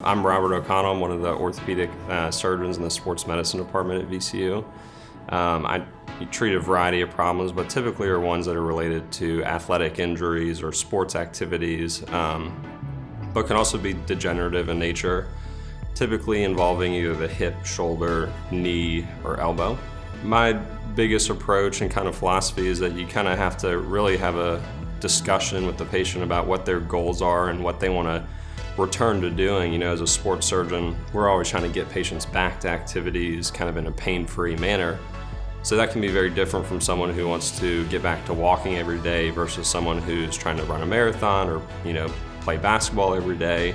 I'm Robert O'Connell. I'm one of the orthopedic surgeons in the sports medicine department at VCU. I treat a variety of problems, but typically are ones that are related to athletic injuries or sports activities, but can also be degenerative in nature, typically involving either the hip, shoulder, knee, or elbow. My biggest approach and kind of philosophy is that you kind of have to really have a discussion with the patient about what their goals are and what they want to return to doing. You know, as a sports surgeon, we're always trying to get patients back to activities kind of in a pain-free manner. So that can be very different from someone who wants to get back to walking every day versus someone who's trying to run a marathon or, play basketball every day.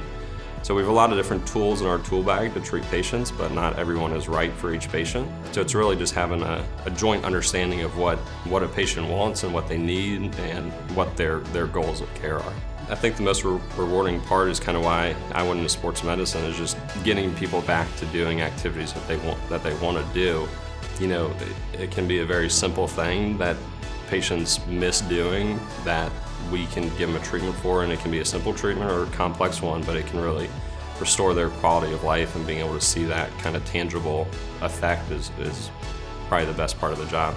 So we have a lot of different tools in our tool bag to treat patients, but not everyone is right for each patient. So it's really just having a joint understanding of what a patient wants and what they need and what their goals of care are. I think the most rewarding part is kind of why I went into sports medicine, is just getting people back to doing activities that they want to do. It can be a very simple thing that patients miss doing that we can give them a treatment for, and it can be a simple treatment or a complex one, but it can really restore their quality of life, and being able to see that kind of tangible effect is probably the best part of the job.